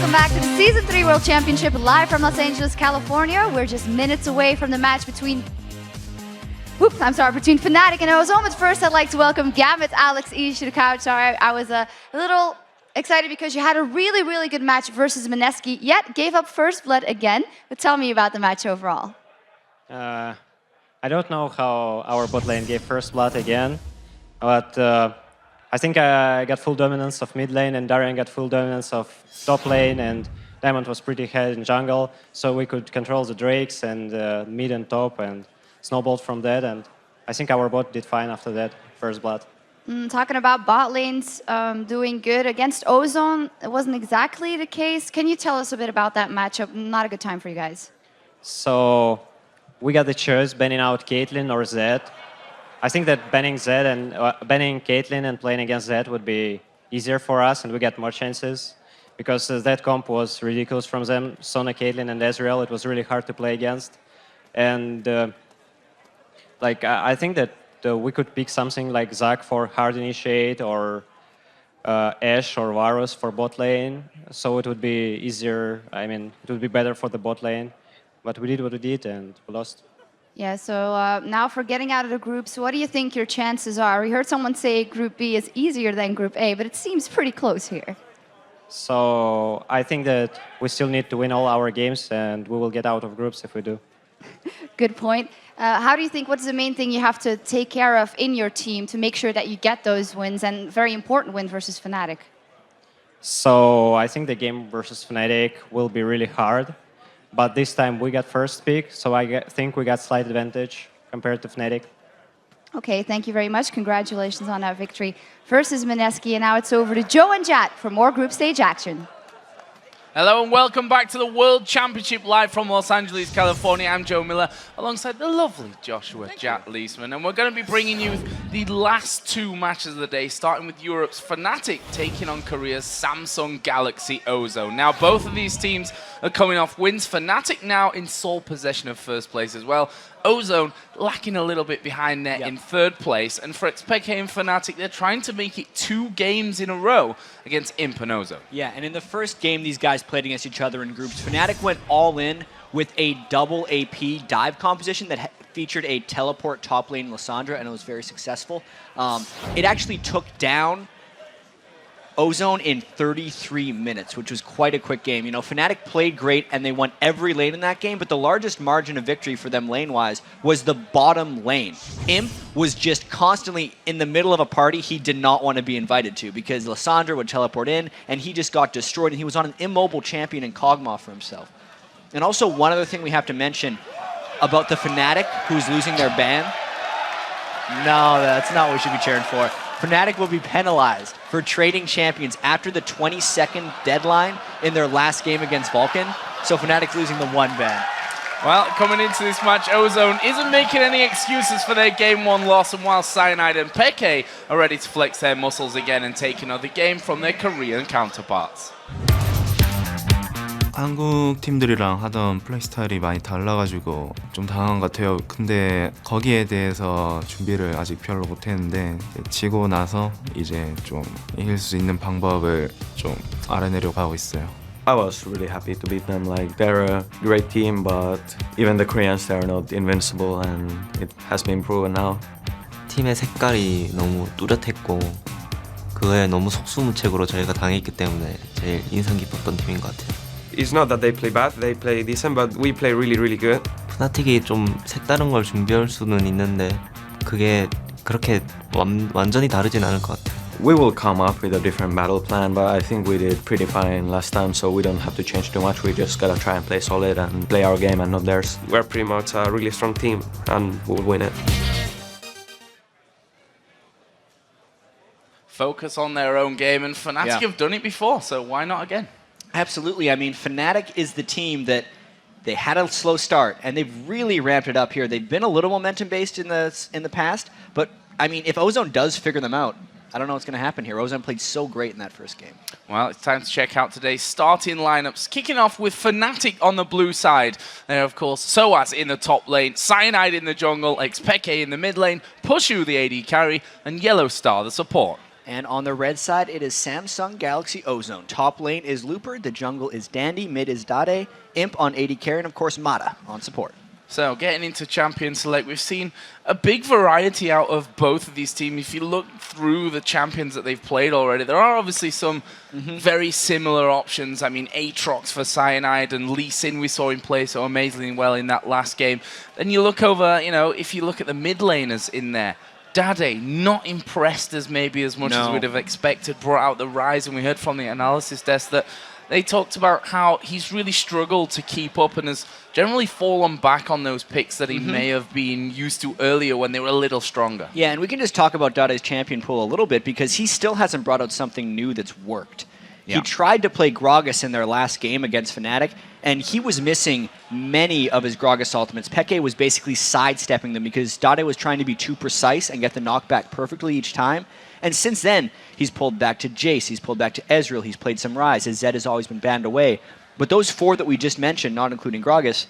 welcome back to the Season 3 World Championship live from Los Angeles, California. We're just minutes away from the match between between Fnatic and Ozone. But first, I'd like to welcome Gambit, Alex, Ish to the couch. Sorry, I was a little excited because you had a really good match versus Mineski, yet gave up first blood again. But tell me about the match overall. I don't know how our bot lane gave first blood again, but I think I got full dominance of mid lane and Darian got full dominance of top lane, and Diamond was pretty ahead in jungle, so we could control the Drakes and mid and top and snowballed from that, and I think our bot did fine after that first blood. Talking about bot lanes doing good against Ozone, it wasn't exactly the case. Can you tell us a bit about that matchup? Not a good time for you guys. So we got the choice banning out Caitlyn or Zed. I think that banning Zed and banning Caitlyn and playing against Zed would be easier for us, and we get more chances because that comp was ridiculous from them. Sona, Caitlyn, and Ezreal. It was really hard to play against, and I think that we could pick something like Zac for hard initiate or Ashe or Varus for bot lane, so it would be easier. I mean, it would be better for the bot lane. But we did what we did and we lost. Yeah, so now for getting out of the groups, what do you think your chances are? We heard someone say Group B is easier than Group A, but it seems pretty close here. So I think that we still need to win all our games and we will get out of groups if we do. Good point. How do you think, what's the main thing you have to take care of in your team to make sure that you get those wins, and very important win versus Fnatic? So I think the game versus Fnatic will be really hard. But this time we got first pick, so I think we got slight advantage compared to Fnatic. Okay, thank you very much. Congratulations on that victory versus Mineski. And now it's over to Joe and Jat for more group stage action. Hello and welcome back to the World Championship live from Los Angeles, California. I'm Joe Miller alongside the lovely Joshua Jat Leesman, and we're going to be bringing you the last two matches of the day, starting with Europe's Fnatic taking on Korea's Samsung Galaxy Ozone. Now, both of these teams are coming off wins. Fnatic now in sole possession of first place as well. Ozone lacking a little bit behind there in third place, and for xPeke and Fnatic, they're trying to make it 2 games in a row against Imp and Ozone. Yeah, and in the first game, these guys played against each other in groups. Fnatic went all in with a double AP dive composition that featured a teleport top lane Lissandra, and it was very successful. It actually took down Ozone in 33 minutes, which was quite a quick game. You know, Fnatic played great and they won every lane in that game, but the largest margin of victory for them lane-wise was the bottom lane. Imp was just constantly in the middle of a party he did not want to be invited to because Lissandra would teleport in and he just got destroyed, and he was on an immobile champion in Kog'Maw for himself. And also one other thing we have to mention about the Fnatic who's losing their ban. No, that's not what we should be cheering for. Fnatic will be penalized for trading champions after the 20-second deadline in their last game against Vulcan. So Fnatic's losing the 1 ban. Well, coming into this match, Ozone isn't making any excuses for their Game 1 loss, and while Cyanide and Peke are ready to flex their muscles again and take another game from their Korean counterparts. 한국 팀들이랑 하던 플레이 스타일이 많이 달라가지고 좀 당한 것 같아요. 근데 거기에 대해서 준비를 아직 별로 못했는데 지고 나서 이제 좀 이길 수 있는 방법을 좀 알아내려고 하고 있어요. I was really happy to beat them. Like, they're a great team, but even the Koreans, they're not invincible, and it has been proven now. 팀의 색깔이 너무 뚜렷했고 그거에 너무 속수무책으로 저희가 당했기 때문에 제일 인상 깊었던 팀인 것 같아요. It's not that they play bad, they play decent, but we play really good. 푸나틱이 좀 색다른 걸 준비할 수는 있는데 그게 그렇게 완전히 다르진 않을 것 같아요. We will come up with a different battle plan, but I think we did pretty fine last time, so we don't have to change too much. We just gotta try and play solid and play our game and not theirs. We're pretty much a really strong team, and we'll win it. Focus on their own game, and Fnatic have done it before, so why not again? Absolutely. I mean, Fnatic is the team that they had a slow start, and they've really ramped it up here. They've been a little momentum-based in the past, but, I mean, if Ozone does figure them out, I don't know what's going to happen here. Ozone played so great in that first game. Well, it's time to check out today's starting lineups. Kicking off with Fnatic on the blue side. There, of course, sOAZ in the top lane, Cyanide in the jungle, xPeke in the mid lane, Pushu the AD carry, and Yellow Star the support. And on the red side, it is Samsung Galaxy Ozone. Top lane is Looper, the jungle is Dandy, mid is Dade, Imp on AD carry, and of course Mata on support. So getting into Champion Select, we've seen a big variety out of both of these teams. If you look through the champions that they've played already, there are obviously some very similar options. I mean, Aatrox for Cyanide and Lee Sin we saw him play so amazingly well in that last game. Then you look over, you know, if you look at the mid laners in there, dade, not impressed as maybe as much as we'd have expected, brought out the Ryze, and we heard from the analysis desk that they talked about how he's really struggled to keep up and has generally fallen back on those picks that he may have been used to earlier when they were a little stronger. Yeah, and we can just talk about dade's champion pool a little bit because he still hasn't brought out something new that's worked. Yeah. He tried to play Gragas in their last game against Fnatic, and he was missing many of his Gragas ultimates. Peke was basically sidestepping them because dade was trying to be too precise and get the knockback perfectly each time. And since then, he's pulled back to Jace, he's pulled back to Ezreal, he's played some Ryze, his Zed has always been banned away. But those four that we just mentioned, not including Gragas,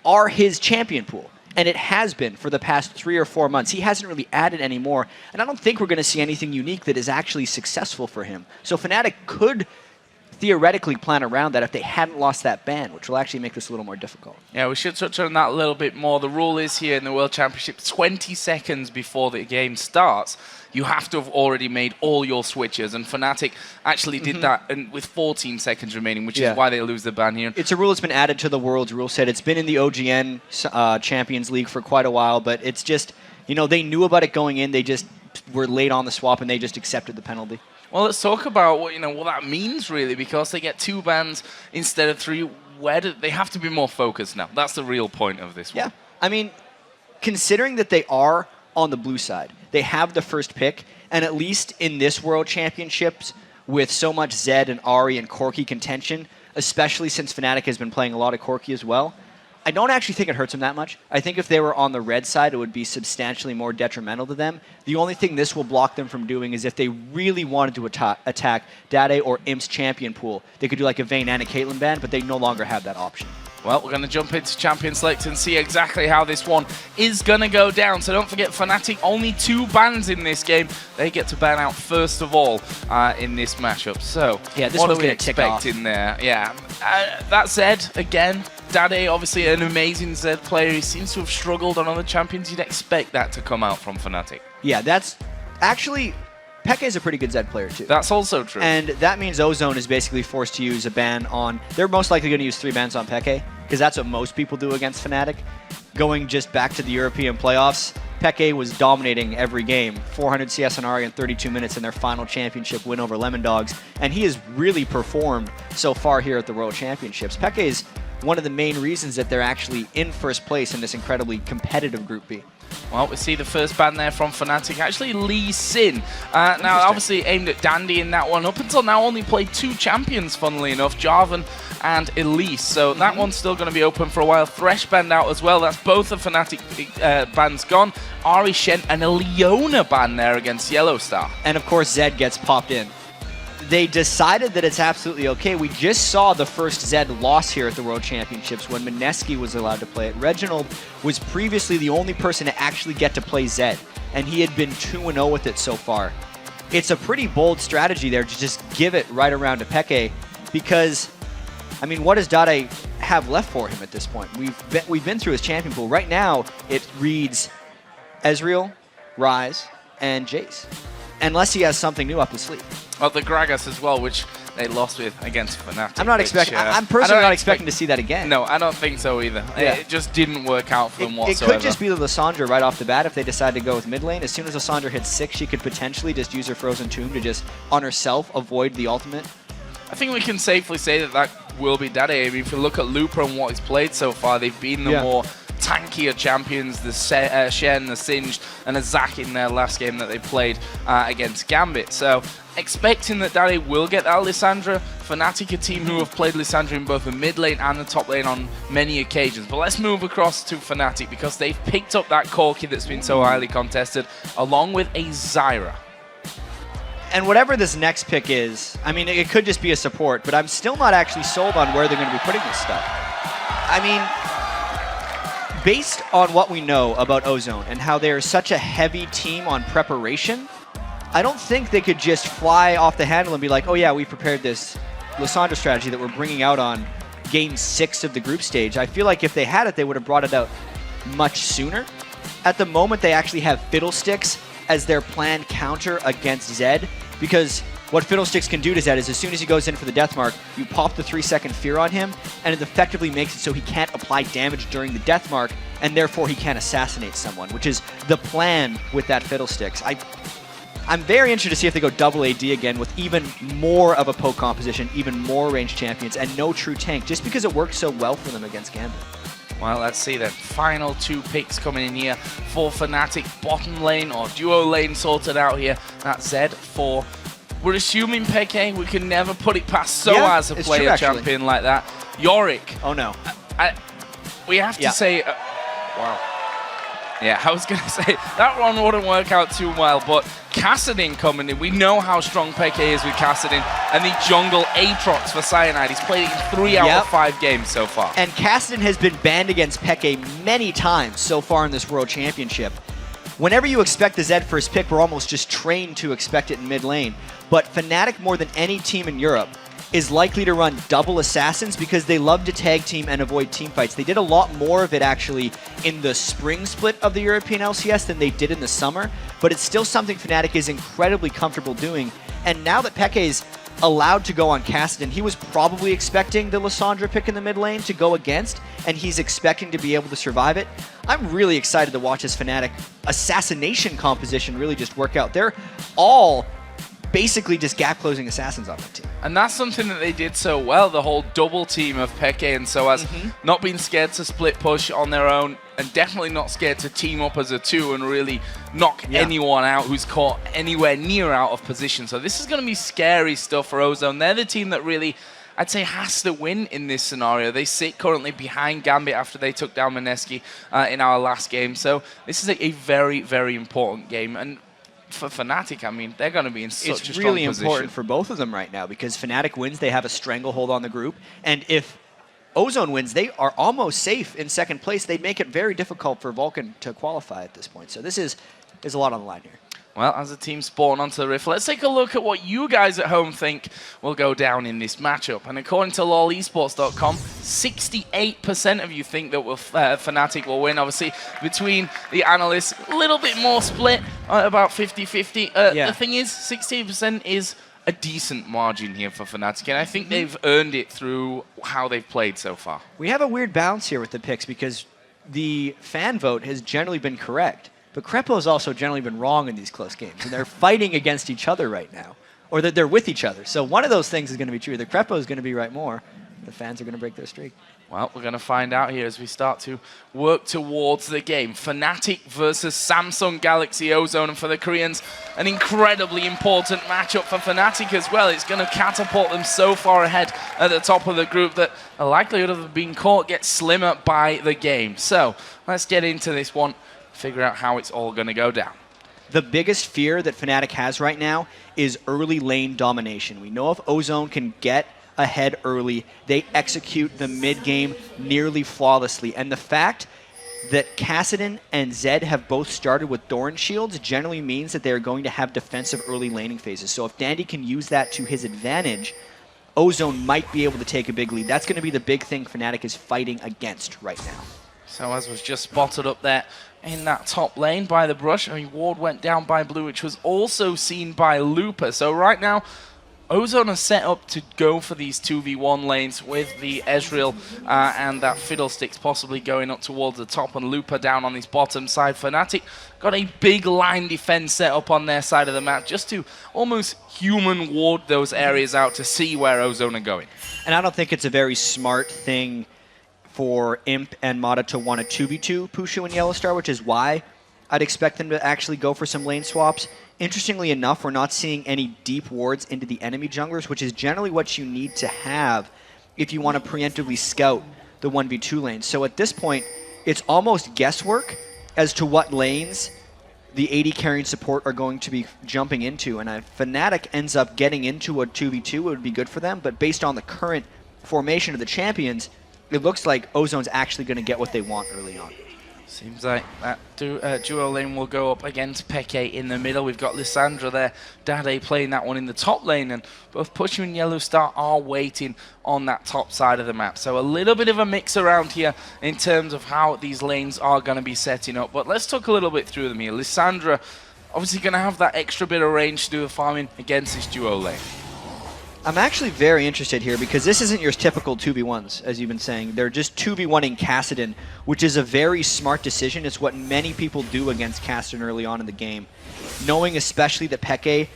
are his champion pool. And it has been for the past 3 or 4 months. He hasn't really added any more, and I don't think we're going to see anything unique that is actually successful for him. So Fnatic could theoretically plan around that if they hadn't lost that ban, which will actually make this a little more difficult. Yeah, we should touch on that a little bit more. The rule is here in the World Championship, 20 seconds before the game starts, you have to have already made all your switches, and Fnatic actually did that with 14 seconds remaining, which is why they lose the ban here. It's a rule that's been added to the World's rule set. It's been in the OGN Champions League for quite a while, but it's just, you know, they knew about it going in, they just were late on the swap, and they just accepted the penalty. Well, let's talk about what that means really, because they get 2 bans instead of 3. Where do they have to be more focused now? That's the real point of this one. Yeah, I mean, considering that they are on the blue side, they have the first pick, and at least in this World Championships, with so much Zed and Ahri and Corki contention, especially since Fnatic has been playing a lot of Corki as well, I don't actually think it hurts them that much. I think if they were on the red side, it would be substantially more detrimental to them. The only thing this will block them from doing is if they really wanted to attack dade or Imp's champion pool. They could do like a Vayne and a Caitlyn ban, but they no longer have that option. Well, we're going to jump into Champion Select and see exactly how this one is going to go down. So don't forget, Fnatic, only 2 bans in this game. They get to ban out first of all in this matchup. So yeah, this what one's are we going to tick off expecting there? Yeah, that said, again, dade, obviously an amazing Zed player. He seems to have struggled on other champions. You'd expect that to come out from Fnatic. Yeah, that's actually... Peke is a pretty good Zed player, too. That's also true. And that means Ozone is basically forced to use a ban on... They're most likely going to use 3 bans on Peke, because that's what most people do against Fnatic. Going just back to the European playoffs, Peke was dominating every game. 400 CS on Ahri in 32 minutes in their final championship win over Lemon Dogs. And he has really performed so far here at the World Championships. Peke is one of the main reasons that they're actually in first place in this incredibly competitive Group B. Well, we see the first ban there from Fnatic. Actually, Lee Sin. Now, obviously aimed at Dandy in that one. Up until now, only played 2 champions, funnily enough, Jarvan and Elise. So that one's still going to be open for a while. Thresh banned out as well. That's both the Fnatic bans gone. Ahri, Shen, and a Leona ban there against Yellowstar. And of course, Zed gets popped in. They decided that it's absolutely okay. We just saw the first Zed loss here at the World Championships when Mineski was allowed to play it. Reginald was previously the only person to actually get to play Zed, and he had been 2-0 with it so far. It's a pretty bold strategy there to just give it right around to Peke, because, I mean, what does dade have left for him at this point? We've been through his champion pool. Right now, it reads Ezreal, Ryze, and Jace, unless he has something new up his sleeve. Well, the Gragas as well, which they lost with against Fnatic. I'm personally not expecting to see that again. No, I don't think so either. Yeah. It just didn't work out for them whatsoever. It could just be the Lissandra right off the bat if they decide to go with mid lane. As soon as Lissandra hits 6, she could potentially just use her Frozen Tomb to just, on herself, avoid the ultimate. I think we can safely say that that will be dade. I mean, if you look at Looper and what he's played so far, they've been the more tankier champions, the Shen, the Singed, and a Zac in their last game that they played against Gambit. So expecting that dade will get that Lissandra. Fnatic, a team who have played Lissandra in both the mid lane and the top lane on many occasions. But let's move across to Fnatic, because they've picked up that Corki that's been so highly contested, along with a Zyra. And whatever this next pick is, I mean, it could just be a support, but I'm still not actually sold on where they're going to be putting this stuff. I mean, based on what we know about Ozone and how they're such a heavy team on preparation, I don't think they could just fly off the handle and be like, oh yeah, we prepared this Lissandra strategy that we're bringing out on game 6 of the group stage. I feel like if they had it, they would have brought it out much sooner. At the moment, they actually have Fiddlesticks as their planned counter against Zed, because what Fiddlesticks can do to Zed is as soon as he goes in for the death mark, you pop the 3-second fear on him, and it effectively makes it so he can't apply damage during the death mark, and therefore he can't assassinate someone, which is the plan with that Fiddlesticks. I'm very interested to see if they go double AD again with even more of a poke composition, even more ranged champions, and no true tank, just because it works so well for them against Gambit. Well, let's see the final 2 picks coming in here for Fnatic. Bottom lane or duo lane sorted out here. That's Zed for... We're assuming peke. We can never put it past sOAZ to play a champion like that. Yorick. Oh no. We have to say... wow. Yeah, I was going to say, that one wouldn't work out too well, but Kassadin coming in. We know how strong peke is with Kassadin, and the jungle Aatrox for Cyanide. He's played it in 3 out of 5 games so far. And Kassadin has been banned against peke many times so far in this World Championship. Whenever you expect the Zed first pick, we're almost just trained to expect it in mid lane. But Fnatic, more than any team in Europe, is likely to run double assassins because they love to tag team and avoid team fights. They did a lot more of it actually in the spring split of the European LCS than they did in the summer, but it's still something Fnatic is incredibly comfortable doing. And now that Peke's allowed to go on Kassadin, he was probably expecting the Lissandra pick in the mid lane to go against, and he's expecting to be able to survive it. I'm really excited to watch this Fnatic assassination composition really just work out. They're all basically just gap-closing assassins on that team. And that's something that they did so well, the whole double team of peke and sOAZ, not being scared to split push on their own, and definitely not scared to team up as a 2 and really knock anyone out who's caught anywhere near out of position. So this is going to be scary stuff for Ozone. They're the team that really, I'd say, has to win in this scenario. They sit currently behind Gambit after they took down Mineski in our last game. So this is a very, very important game. And for Fnatic, I mean, they're going to be in such a strong position. It's really important for both of them right now because Fnatic wins, they have a stranglehold on the group. And if Ozone wins, they are almost safe in second place. They make it very difficult for Vulcan to qualify at this point. So this is a lot on the line here. Well, as a team spawn onto the Rift, let's take a look at what you guys at home think will go down in this matchup. And according to lolesports.com, 68% of you think that Fnatic will win. Obviously, between the analysts, a little bit more split, about 50-50. The thing is, 68% is a decent margin here for Fnatic, and I think they've earned it through how they've played so far. We have a weird balance here with the picks because the fan vote has generally been correct. But Crepo has also generally been wrong in these close games, and they're fighting against each other right now, or that they're with each other. So one of those things is going to be true. Either Crepo is going to be right more, the fans are going to break their streak. Well, we're going to find out here as we start to work towards the game. Fnatic versus Samsung Galaxy Ozone, and for the Koreans, an incredibly important matchup for Fnatic as well. It's going to catapult them so far ahead at the top of the group that the likelihood of being caught gets slimmer by the game. So let's get into this one, figure out how it's all going to go down. The biggest fear that Fnatic has right now is early lane domination. We know if Ozone can get ahead early, they execute the mid-game nearly flawlessly. And the fact that Kassadin and Zed have both started with Doran shields generally means that they're going to have defensive early laning phases. So if Dandy can use that to his advantage, Ozone might be able to take a big lead. That's going to be the big thing Fnatic is fighting against right now. sOAZ was just spotted up there in that top lane by the brush. I mean, Ward went down by blue, which was also seen by Looper. So right now, Ozone are set up to go for these 2v1 lanes with the Ezreal and that Fiddlesticks possibly going up towards the top, and Looper down on his bottom side. Fnatic got a big line defense set up on their side of the map just to almost human ward those areas out to see where Ozone are going. And I don't think it's a very smart thing for Imp and Mata to want a 2v2 Pushu and Yellowstar, which is why I'd expect them to actually go for some lane swaps. Interestingly enough, we're not seeing any deep wards into the enemy junglers, which is generally what you need to have if you want to preemptively scout the 1v2 lanes. So at this point, it's almost guesswork as to what lanes the AD carrying support are going to be jumping into. And if Fnatic ends up getting into a 2v2, it would be good for them. But based on the current formation of the champions, it looks like Ozone's actually going to get what they want early on. Seems like that duo lane will go up against xPeke in the middle. We've got Lissandra there, dade playing that one in the top lane, and both Pushu and Yellow Star are waiting on that top side of the map. So a little bit of a mix around here in terms of how these lanes are going to be setting up. But let's talk a little bit through them here. Lissandra obviously going to have that extra bit of range to do the farming against this duo lane. I'm actually very interested here because this isn't your typical 2v1s, as you've been saying. They're just 2v1ing Kassadin, which is a very smart decision. It's what many people do against Kassadin early on in the game. Knowing especially that xPeke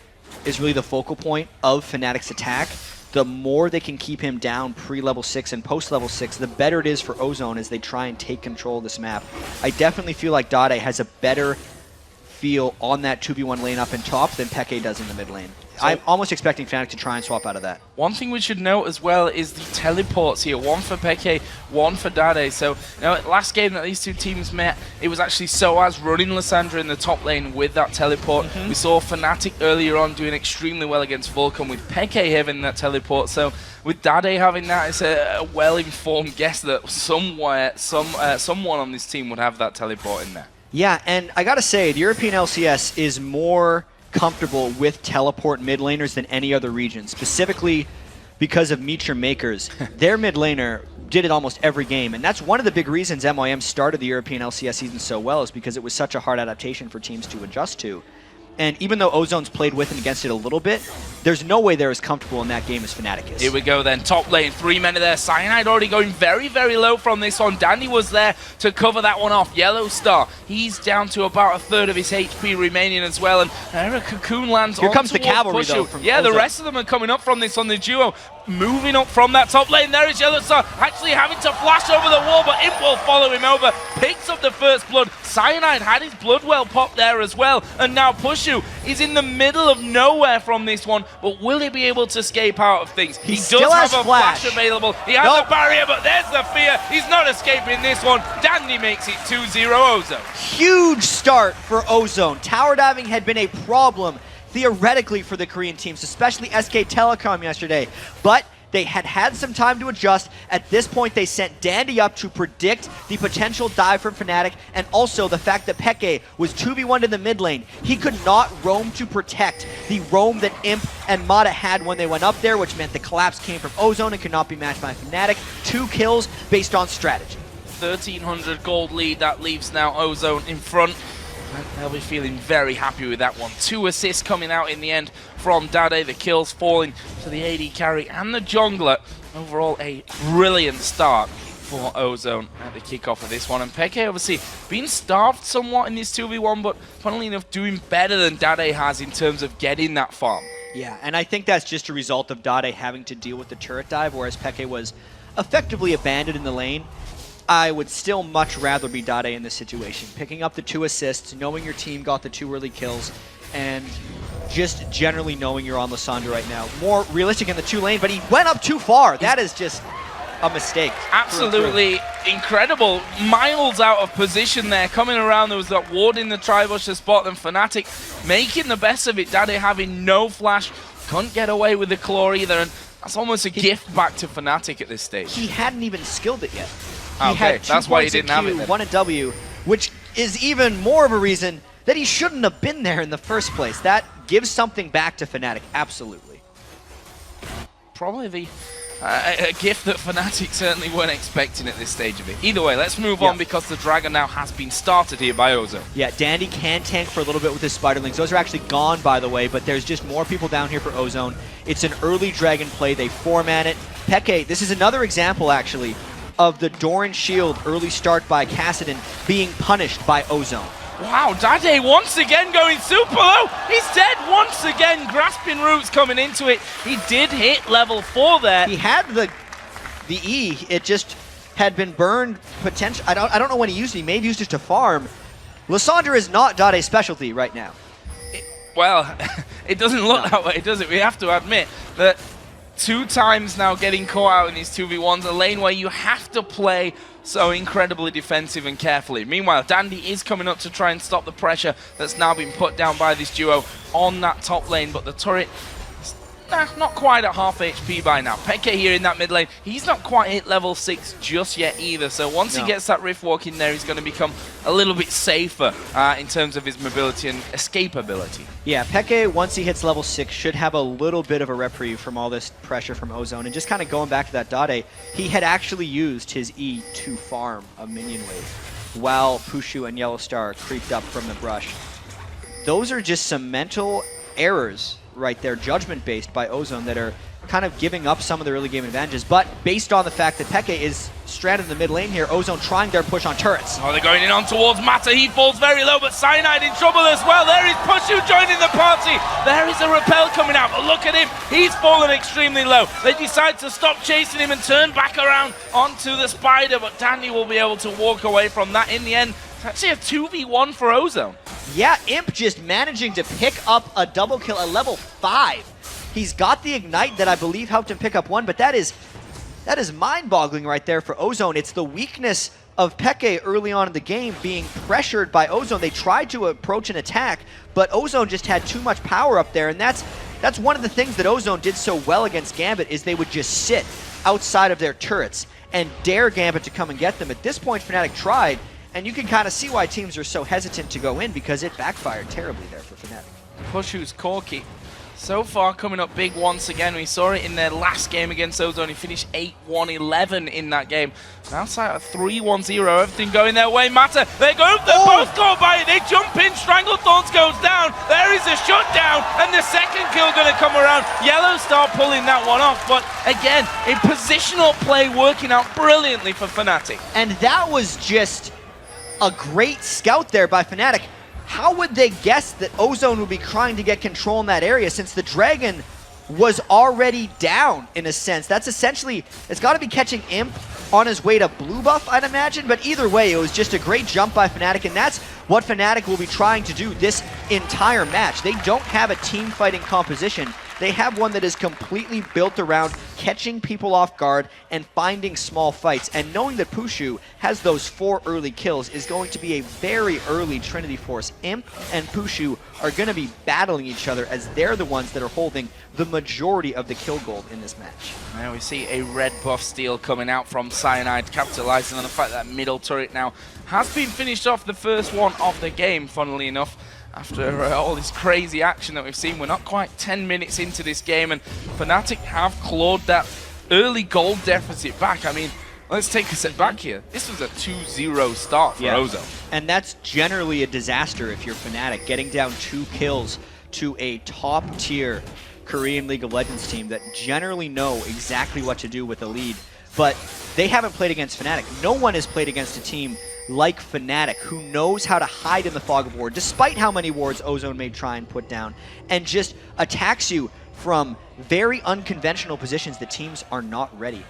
is really the focal point of Fnatic's attack, the more they can keep him down pre-level 6 and post-level 6, the better it is for Ozone as they try and take control of this map. I definitely feel like dade has a better feel on that 2v1 lane up in top than xPeke does in the mid lane. So I'm almost expecting Fnatic to try and swap out of that. One thing we should note as well is the teleports here. One for xPeke, one for dade. So, last game that these two teams met, it was actually sOAZ running Lissandra in the top lane with that teleport. We saw Fnatic earlier on doing extremely well against Vulcan with xPeke having that teleport. So, with dade having that, it's a well-informed guess that somewhere, someone on this team would have that teleport in there. Yeah, and I gotta say, the European LCS is more comfortable with teleport mid laners than any other region, specifically because of Meteor Makers. Their mid laner did it almost every game, and that's one of the big reasons MYM started the European LCS season so well, is because it was such a hard adaptation for teams to adjust to. And even though Ozone's played with and against it a little bit, there's no way they're as comfortable in that game as Fnatic is. Here we go then, top lane, 3 men are there. Cyanide already going very, very low from this one. Dandy was there to cover that one off. Yellow Star, he's down to about a third of his HP remaining as well. And a Cocoon lands Here comes the cavalry Pushu. though from Yeah, Ozone. the rest of them are coming up from this on the duo. Moving up from that top lane, there is Yellow Star, actually having to flash over the wall, but Imp will follow him over, picks up the first blood. Cyanide had his blood well popped there as well, and now Pushu is in the middle of nowhere from this one, but will he be able to escape out of things? He does have a flash available, he has a barrier, but there's the fear, he's not escaping this one. Dandy makes it 2-0 Ozone. Huge start for Ozone. Tower diving had been a problem theoretically for the Korean teams, especially SK Telecom yesterday, but they had had some time to adjust. At this point, they sent Dandy up to predict the potential dive from Fnatic, and also the fact that xPeke was 2v1 in the mid lane. He could not roam to protect the roam that Imp and Mata had when they went up there, which meant the collapse came from Ozone and could not be matched by Fnatic. 2 kills based on strategy. 1,300 gold lead, that leaves now Ozone in front. And they'll be feeling very happy with that one. 2 assists coming out in the end from dade, the kills falling to the AD carry and the jungler. Overall, a brilliant start for Ozone at the kickoff of this one. And xPeke obviously being starved somewhat in this 2v1, but funnily enough, doing better than dade has in terms of getting that farm. Yeah, and I think that's just a result of dade having to deal with the turret dive, whereas xPeke was effectively abandoned in the lane. I would still much rather be dade in this situation. Picking up the 2 assists, knowing your team got the 2 early kills, and just generally knowing you're on Lissandra right now. More realistic in the 2 lane, but he went up too far. That is just a mistake. Absolutely incredible. Miles out of position there. Coming around, there was that ward in the tribush to spot them. Fnatic making the best of it. dade having no flash. Couldn't get away with the claw either, and that's almost a gift back to Fnatic at this stage. He hadn't even skilled it yet. He He had 2 that's why he points in didn't have it Q, then. 1 in W, which is even more of a reason that he shouldn't have been there in the first place. That gives something back to Fnatic, absolutely. Probably a gift that Fnatic certainly weren't expecting at this stage of it. Either way, let's move on because the Dragon now has been started here by Ozone. Yeah, Dandy can tank for a little bit with his Spiderlings. Those are actually gone, by the way, but there's just more people down here for Ozone. It's an early Dragon play. They 4-man it. xPeke, this is another example, actually, of the Doran Shield early start by Kassadin being punished by Ozone. Wow, dade once again going super low. He's dead once again. Grasping Roots coming into it. He did hit level 4 there. He had the E. It just had been burned. Potential. I don't know when he used it. He may have used it to farm. Lissandra is not dade's specialty right now. Well, it doesn't look that way, does it? We have to admit that 2 times now getting caught out in these 2v1s, a lane where you have to play so incredibly defensive and carefully. Meanwhile, Dandy is coming up to try and stop the pressure that's now been put down by this duo on that top lane, but the turret Nah, not quite at half HP by now. Peke here in that mid lane, he's not quite hit level 6 just yet either. So once he gets that Rift Walk in there, he's going to become a little bit safer in terms of his mobility and escapability. Yeah, Peke, once he hits level 6, should have a little bit of a reprieve from all this pressure from Ozone. And just kind of going back to that dade, he had actually used his E to farm a minion wave while Pushu and Yellowstar creeped up from the brush. Those are just some mental errors right there, judgment-based by Ozone, that are kind of giving up some of the early game advantages. But based on the fact that Peke is stranded in the mid lane here, Ozone trying their push on turrets. Oh, they're going in on towards Mata. He falls very low, but Cyanide in trouble as well. There is Pushu joining the party. There is a repel coming out, but look at him. He's fallen extremely low. They decide to stop chasing him and turn back around onto the spider, but Dandy will be able to walk away from that in the end. It's actually a 2v1 for Ozone. Yeah, Imp just managing to pick up a double kill at level 5. He's got the Ignite that I believe helped him pick up 1, but that is mind-boggling right there for Ozone. It's the weakness of Peke early on in the game being pressured by Ozone. They tried to approach an attack, but Ozone just had too much power up there, and that's one of the things that Ozone did so well against Gambit, is they would just sit outside of their turrets and dare Gambit to come and get them. At this point, Fnatic tried, and you can kind of see why teams are so hesitant to go in, because it backfired terribly there for Fnatic. Pushu's Corki. So far coming up big once again. We saw it in their last game against Ozone. He finished 8-1-11 in that game. Now it's at 3-1-0. Everything going their way. Mata, they go, they're both caught by it. They jump in, Stranglethorns goes down. There is a shutdown, and the second kill going to come around. Yellowstar pulling that one off, but again, a positional play working out brilliantly for Fnatic. And that was just a great scout there by Fnatic. How would they guess that Ozone would be trying to get control in that area, since the Dragon was already down, in a sense? That's essentially, it's got to be catching Imp on his way to blue buff, I'd imagine. But either way, it was just a great jump by Fnatic, and that's what Fnatic will be trying to do this entire match. They don't have a team fighting composition. They have one that is completely built around catching people off guard and finding small fights. And knowing that Pushu has those 4 early kills is going to be a very early Trinity Force. Imp and Pushu are going to be battling each other, as they're the ones that are holding the majority of the kill gold in this match. Now we see a red buff steal coming out from Cyanide, capitalizing on the fact that middle turret now has been finished off, the first one of the game, funnily enough. After all this crazy action that we've seen, we're not quite 10 minutes into this game, and Fnatic have clawed that early gold deficit back. I mean, let's take a step back here. This was a 2-0 start for Ozone. And that's generally a disaster if you're Fnatic, getting down 2 kills to a top-tier Korean League of Legends team that generally know exactly what to do with a lead. But they haven't played against Fnatic. No one has played against a team like Fnatic, who knows how to hide in the fog of war, despite how many wards Ozone may try and put down, and just attacks you from very unconventional positions that teams are not ready.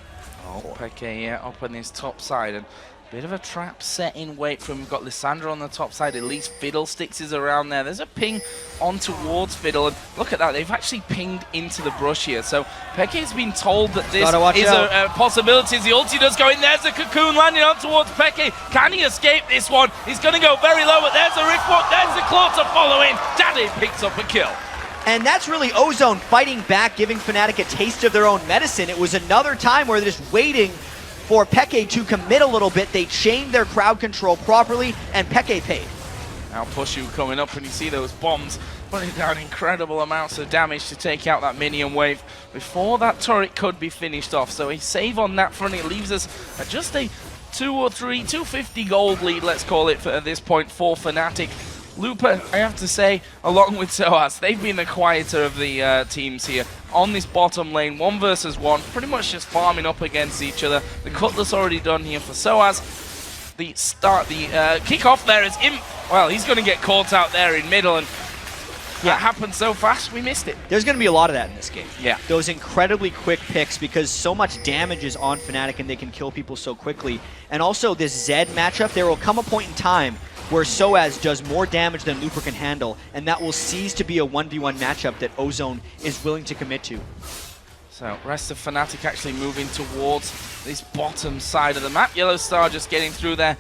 Oh, Peke, yeah, up on his top side, and bit of a trap set in wait for him. We've got Lissandra on the top side. At least Fiddlesticks is around there. There's a ping on towards Fiddle, and look at that. They've actually pinged into the brush here. So Peke's been told that this is a possibility. As the ulti does go in, there's a cocoon landing on towards Peke. Can he escape this one? He's going to go very low, but there's a Rift Walk. There's the claw to follow in. dade picks up a kill. And that's really Ozone fighting back, giving Fnatic a taste of their own medicine. It was another time where they're just waiting for Peke to commit a little bit. They chained their crowd control properly, and Peke paid. Now Pushu coming up, and you see those bombs putting down incredible amounts of damage to take out that minion wave before that turret could be finished off. So a save on that front. It leaves us at just a 250 gold lead, let's call it, at this point for Fnatic. Looper, I have to say, along with sOAZ, they've been the quieter of the teams here on this bottom lane, 1 versus 1, pretty much just farming up against each other. The Cutlass already done here for sOAZ. The kickoff there is Imp. Well, he's going to get caught out there in middle, and that happened so fast, we missed it. There's going to be a lot of that in this game. Yeah. Those incredibly quick picks, because so much damage is on Fnatic and they can kill people so quickly. And also this Zed matchup, there will come a point in time where sOAZ does more damage than Looper can handle, and that will cease to be a 1v1 matchup that Ozone is willing to commit to. So, rest of Fnatic actually moving towards this bottom side of the map. Yellowstar just getting through there.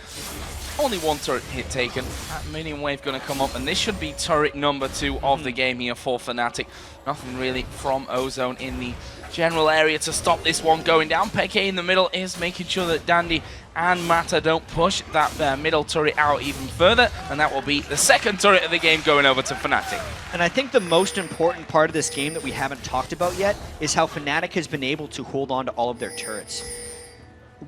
Only one turret hit taken. That minion wave going to come up, and this should be turret number 2 of the game here for Fnatic. Nothing really from Ozone in the general area to stop this one going down. Peke in the middle is making sure that dade and Mata don't push that middle turret out even further, and that will be the second turret of the game going over to Fnatic. And I think the most important part of this game that we haven't talked about yet is how Fnatic has been able to hold on to all of their turrets.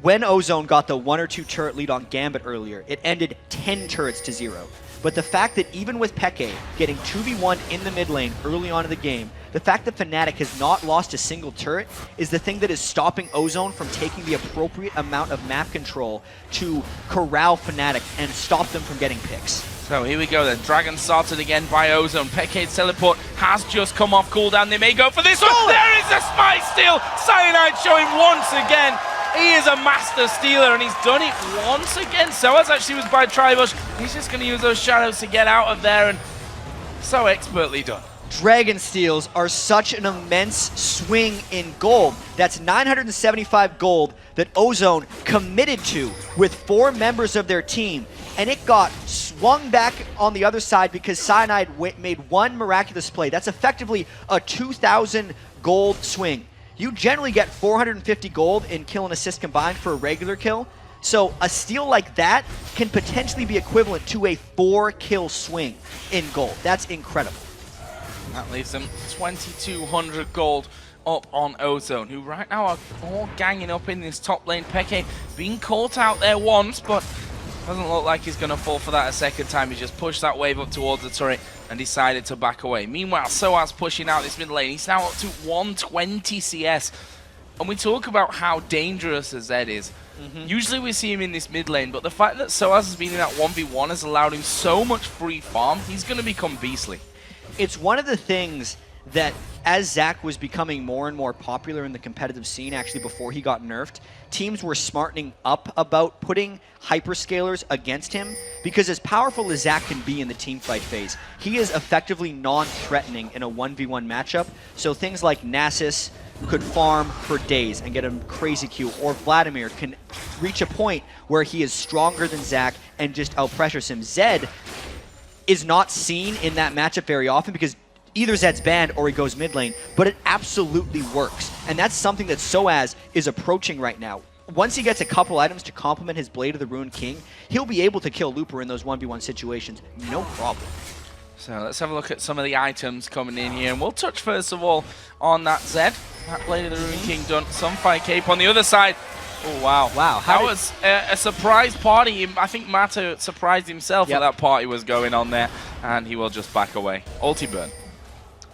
When Ozone got the 1 or 2 turret lead on Gambit earlier, it ended 10 turrets to 0. But the fact that even with Peke getting 2v1 in the mid lane early on in the game, the fact that Fnatic has not lost a single turret is the thing that is stopping Ozone from taking the appropriate amount of map control to corral Fnatic and stop them from getting picks. So here we go then. Dragon started again by Ozone. Peke's teleport has just come off cooldown. They may go for this one. There is a smite steal. Cyanide showing once again. He is a master stealer, and he's done it once again. sOAZ actually was by Tribush. He's just going to use those shadows to get out of there, and so expertly done. Dragon steals are such an immense swing in gold. That's 975 gold that Ozone committed to with 4 members of their team, and it got swung back on the other side because Cyanide made one miraculous play. That's effectively a 2,000 gold swing. You generally get 450 gold in kill and assist combined for a regular kill, so a steal like that can potentially be equivalent to a 4-kill swing in gold. That's incredible. That leaves them 2,200 gold up on Ozone, who right now are all ganging up in this top lane. Peke being caught out there once, but doesn't look like he's going to fall for that a second time. He just pushed that wave up towards the turret and decided to back away. Meanwhile, sOAZ pushing out this mid lane. He's now up to 120 CS. And we talk about how dangerous zOAZ is. Usually we see him in this mid lane, but the fact that sOAZ has been in that 1v1 has allowed him so much free farm. He's going to become beastly. It's one of the things that as Zach was becoming more and more popular in the competitive scene, actually before he got nerfed, teams were smartening up about putting hyperscalers against him, because as powerful as Zach can be in the teamfight phase, he is effectively non-threatening in a 1v1 matchup. So things like Nasus could farm for days and get a crazy Q, or Vladimir can reach a point where he is stronger than Zach and just outpressures him. Zed is not seen in that matchup very often because either Zed's banned or he goes mid lane, but it absolutely works. And that's something that sOAZ is approaching right now. Once he gets a couple items to complement his Blade of the Ruined King, he'll be able to kill Looper in those 1v1 situations, no problem. So let's have a look at some of the items coming in here, and we'll touch first of all on that Zed. That Blade of the Ruined King done. Sunfire Cape on the other side. Oh, wow. Wow. That was a surprise party. I think Mata surprised himself that that party was going on there, and he will just back away. Ulti burn.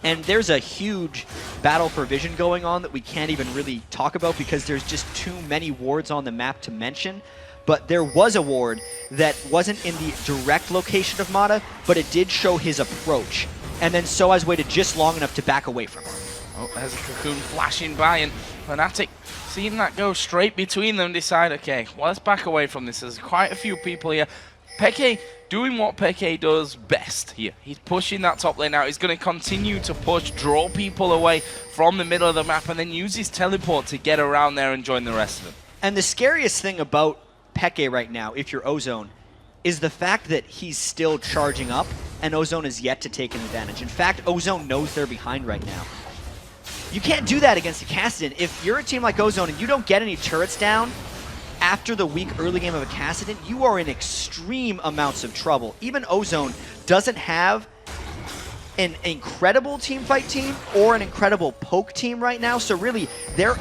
And there's a huge battle for vision going on that we can't even really talk about because there's just too many wards on the map to mention. But there was a ward that wasn't in the direct location of Mata, but it did show his approach. And then sOAZ waited just long enough to back away from him. Oh, there's a Cocoon flashing by, and Fnatic, seeing that go straight between them, decide, okay, well, let's back away from this. There's quite a few people here. Peke doing what Peke does best here. He's pushing that top lane out. He's going to continue to push, draw people away from the middle of the map, and then use his teleport to get around there and join the rest of them. And the scariest thing about Peke right now, if you're Ozone, is the fact that he's still charging up, and Ozone is yet to take an advantage. In fact, Ozone knows they're behind right now. You can't do that against a Kassadin. If you're a team like Ozone and you don't get any turrets down after the weak early game of a Kassadin, you are in extreme amounts of trouble. Even Ozone doesn't have an incredible teamfight team or an incredible poke team right now, so really they're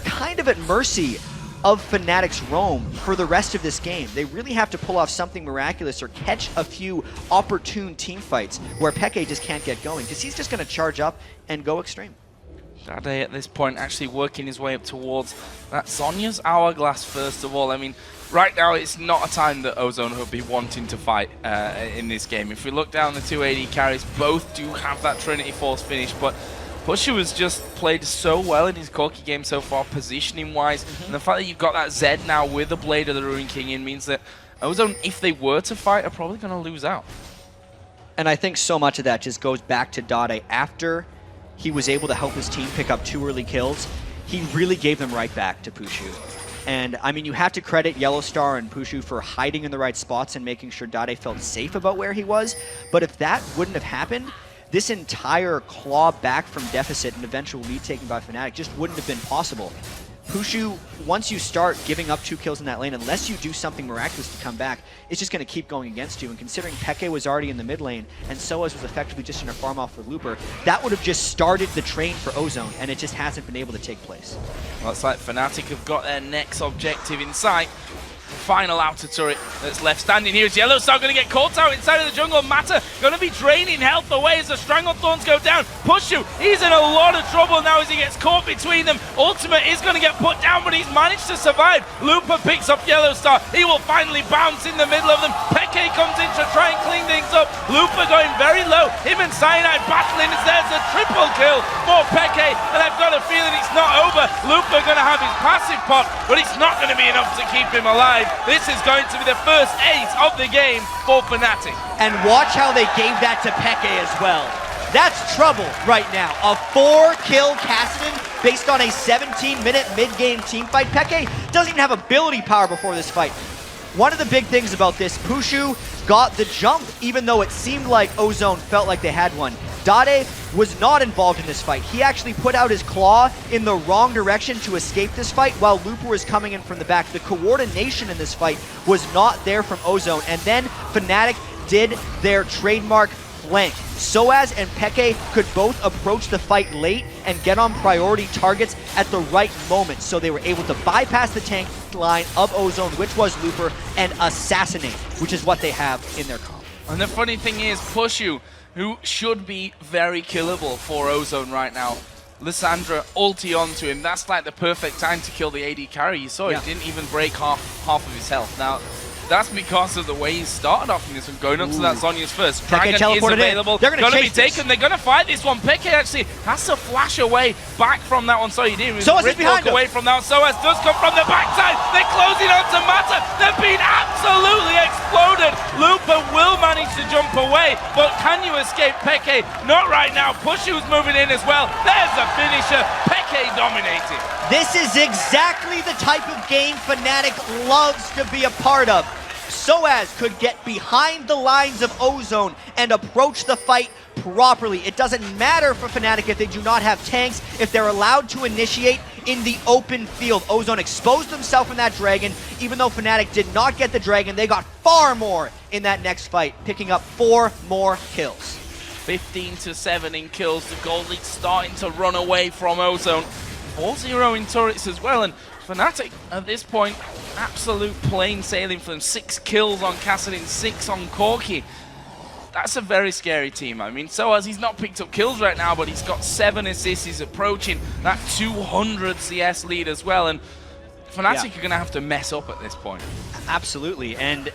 kind of at mercy of Fnatic's roam for the rest of this game. They really have to pull off something miraculous or catch a few opportune teamfights where Peke just can't get going, because he's just going to charge up and go extreme. dade at this point actually working his way up towards that Sonya's Hourglass first of all. I mean, right now it's not a time that Ozone would be wanting to fight in this game. If we look down the 280 carries, both do have that Trinity Force finish, but Pusher has just played so well in his Corki game so far, positioning-wise, and the fact that you've got that Zed now with the Blade of the Ruined King in means that Ozone, if they were to fight, are probably going to lose out. And I think so much of that just goes back to dade. After he was able to help his team pick up 2 early kills, he really gave them right back to Pushu. And I mean, you have to credit Yellowstar and Pushu for hiding in the right spots and making sure dade felt safe about where he was. But if that wouldn't have happened, this entire claw back from deficit and eventual lead taken by Fnatic just wouldn't have been possible. Pushu, once you start giving up 2 kills in that lane, unless you do something miraculous to come back, it's just going to keep going against you. And considering Peke was already in the mid lane and sOAZ was effectively just in a farm off for Looper, that would have just started the train for Ozone, and it just hasn't been able to take place. Well, it's like Fnatic have got their next objective in sight. Final outer turret that's left standing here is Yellowstar going to get caught out inside of the jungle. Mata going to be draining health away as the Strangled Thorns go down. Pushu, he's in a lot of trouble now as he gets caught between them. Ultimate is going to get put down, but he's managed to survive. Looper picks up Yellowstar. He will finally bounce in the middle of them. Peke comes in to try and clean things up. Looper going very low. Him and Cyanide battling as there's a triple kill for Peke, and I've got a feeling it's not over. Looper going to have his passive pot, but it's not going to be enough to keep him alive. This is going to be the first ace of the game for Fnatic. And watch how they gave that to Peke as well. That's trouble right now. A 4-kill Kassadin based on a 17-minute mid-game teamfight. Peke doesn't even have ability power before this fight. One of the big things about this, Pushu got the jump, even though it seemed like Ozone felt like they had one. Dade was not involved in this fight. He actually put out his claw in the wrong direction to escape this fight while Looper was coming in from the back. The coordination in this fight was not there from Ozone. And then Fnatic did their trademark flank. sOAZ and Peke could both approach the fight late and get on priority targets at the right moment. So they were able to bypass the tank line of Ozone, which was Looper, and assassinate, which is what they have in their comp. And the funny thing is, Pushu, who should be very killable for Ozone right now. Lissandra ulti onto him. That's like the perfect time to kill the AD carry. You saw he didn't even break half of his health. Now, that's because of the way he started off in this one, going up to that Zhonya's first. Dragon is available. They're going to be taken. They're going to fight this one. Peke actually has to flash away back from that one. So he did. sOAZ is behind him. Away from that one. sOAZ does come from the backside. They're closing on to Mata. They're being absolutely exploded. Looper will manage to jump away, but can you escape Peke? Not right now. Pushu's moving in as well. There's the finisher. Peke dominating. This is exactly the type of game Fnatic loves to be a part of. sOAZ could get behind the lines of Ozone and approach the fight properly. It doesn't matter for Fnatic if they do not have tanks, if they're allowed to initiate in the open field. Ozone exposed himself in that Dragon. Even though Fnatic did not get the Dragon, they got far more in that next fight, picking up 4 more kills. 15-7 in kills. The Gold League starting to run away from Ozone. 4-0 in turrets as well, and Fnatic at this point, absolute plain sailing for them. 6 kills on Kassadin, 6 on Corki. That's a very scary team. I mean, sOAZ, he's not picked up kills right now, but he's got 7 assists. He's approaching that 200 CS lead as well, and Fnatic are going to have to mess up at this point. Absolutely, and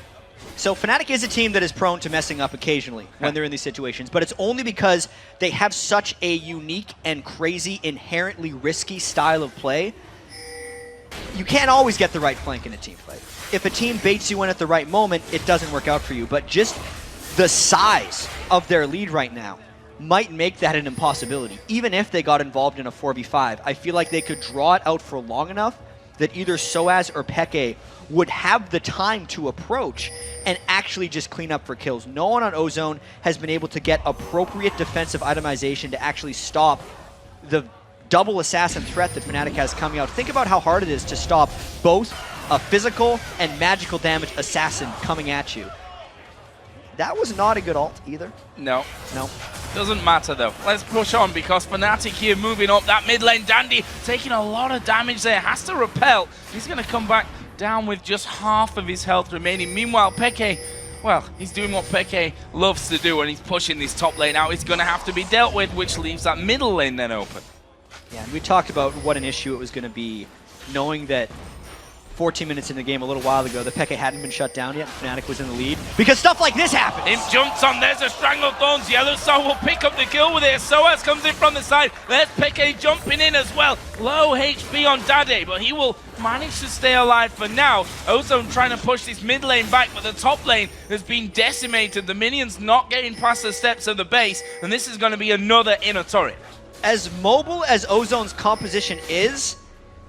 so Fnatic is a team that is prone to messing up occasionally when they're in these situations, but it's only because they have such a unique and crazy, inherently risky style of play. You can't always get the right flank in a team fight. If a team baits you in at the right moment, it doesn't work out for you. But just the size of their lead right now might make that an impossibility. Even if they got involved in a 4v5, I feel like they could draw it out for long enough that either sOAZ or Peke would have the time to approach and actually just clean up for kills. No one on Ozone has been able to get appropriate defensive itemization to actually stop the double assassin threat that Fnatic has coming out. Think about how hard it is to stop both a physical and magical damage assassin coming at you. That was not a good ult either. No. No. Doesn't matter though. Let's push on because Fnatic here moving up that mid lane. Dandy taking a lot of damage there. Has to repel. He's going to come back down with just half of his health remaining. Meanwhile, Peke, well, he's doing what Peke loves to do and he's pushing this top lane out. He's going to have to be dealt with, which leaves that middle lane then open. Yeah, and we talked about what an issue it was going to be, knowing that 14 minutes in the game a little while ago, the Peke hadn't been shut down yet, Fnatic was in the lead, because stuff like this happens. Him jumps on, there's a Strangled Thorns. Yellowstar will pick up the kill with it. sOAZ comes in from the side. There's Peke jumping in as well. Low HP on dade, but he will manage to stay alive for now. Ozone trying to push this mid lane back, but the top lane has been decimated. The minions not getting past the steps of the base, and this is going to be another inner turret. As mobile as Ozone's composition is,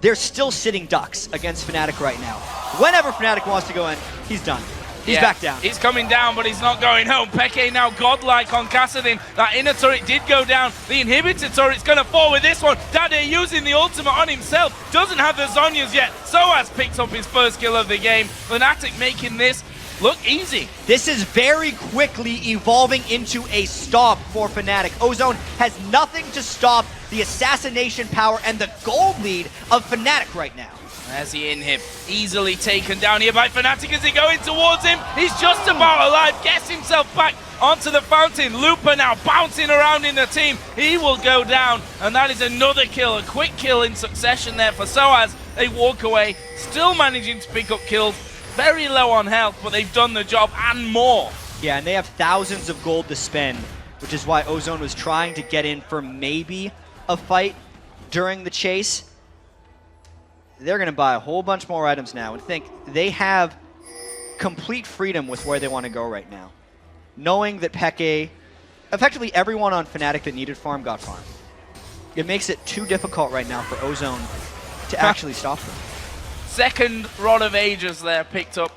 they're still sitting ducks against Fnatic right now. Whenever Fnatic wants to go in, he's done. He's back down. He's coming down, but he's not going home. Peke now godlike on Kassadin. That inner turret did go down. The inhibitor turret's going to fall with this one. Dade using the ultimate on himself. Doesn't have the Zhonya's yet. sOAZ picks up his first kill of the game. Fnatic making this look easy. This is very quickly evolving into a stop for Fnatic. Ozone has nothing to stop the assassination power and the gold lead of Fnatic right now. There's the inhib, easily taken down here by Fnatic as he going towards him. He's just about alive, gets himself back onto the fountain. Looper now bouncing around in the team. He will go down, and that is another kill, a quick kill in succession there for sOAZ. They walk away, still managing to pick up kills. Very low on health, but they've done the job and more. Yeah, and they have thousands of gold to spend, which is why Ozone was trying to get in for maybe a fight during the chase. They're going to buy a whole bunch more items now and think they have complete freedom with where they want to go right now. Knowing that Peke, effectively everyone on Fnatic that needed farm got farm. It makes it too difficult right now for Ozone to actually stop them. Second Rod of Ages there picked up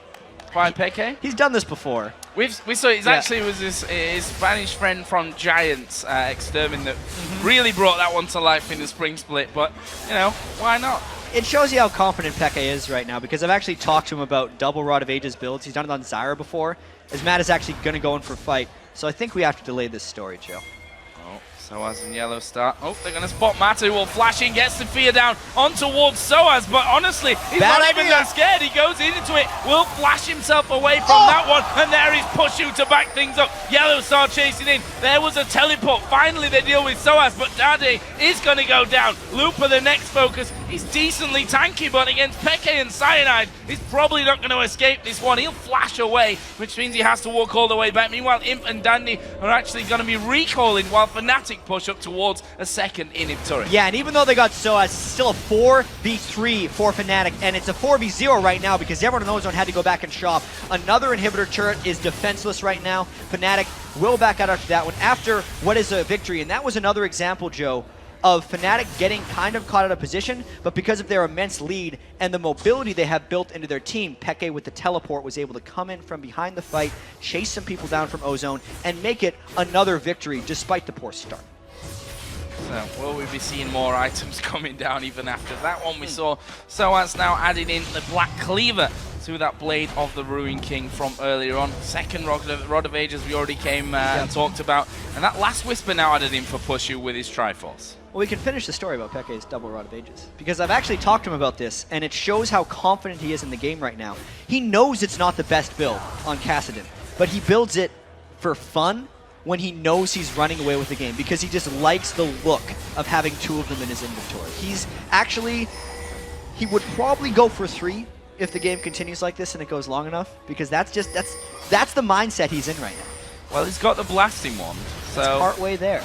by Peke. He's done this before. We saw it actually was his Spanish friend from Giants, Extermin, that really brought that one to life in the spring split, but, you know, why not? It shows you how confident Peke is right now, because I've actually talked to him about double Rod of Ages builds. He's done it on Zyra before, as Matt is actually going to go in for a fight. So I think we have to delay this story, Joe. Oh, sOAZ in yellow start. Oh, they're going to spot Matt, who will flash in, gets the fear down on towards sOAZ, but honestly, he's not even that scared. He goes into it, will flash himself away from that one, and there is Pushu to back things up. Yellow Star chasing in. There was a teleport. Finally, they deal with sOAZ, but Dade is going to go down. Looper, the next focus. He's decently tanky, but against Peke and Cyanide, he's probably not going to escape this one. He'll flash away, which means he has to walk all the way back. Meanwhile, Imp and Dandy are actually going to be recalling while Fnatic push up towards a second inhib turret. Yeah, and even though they got sOAZ, it's still a 4v3 for Fnatic, and it's a 4v0 right now because everyone in Ozone had to go back and shop. Another inhibitor turret is defenseless right now. Fnatic will back out after that one, after what is a victory, and that was another example, Joe, of Fnatic getting kind of caught out of position, but because of their immense lead and the mobility they have built into their team, Peke with the teleport was able to come in from behind the fight, chase some people down from Ozone, and make it another victory despite the poor start. So, will we be seeing more items coming down even after that one? We saw sOAZ now adding in the Black Cleaver to that Blade of the Ruin King from earlier on. Second Rod of Ages we already came and talked about. And that last Whisper now added in for Pushu with his Triforce. Well, we can finish the story about Peke's double Rod of Ages, because I've actually talked to him about this, and it shows how confident he is in the game right now. He knows it's not the best build on Kassadin, but he builds it for fun when he knows he's running away with the game, because he just likes the look of having two of them in his inventory. He's actually, he would probably go for 3 if the game continues like this and it goes long enough, because that's the mindset he's in right now. Well, he's got the blasting wand, so it's partway there.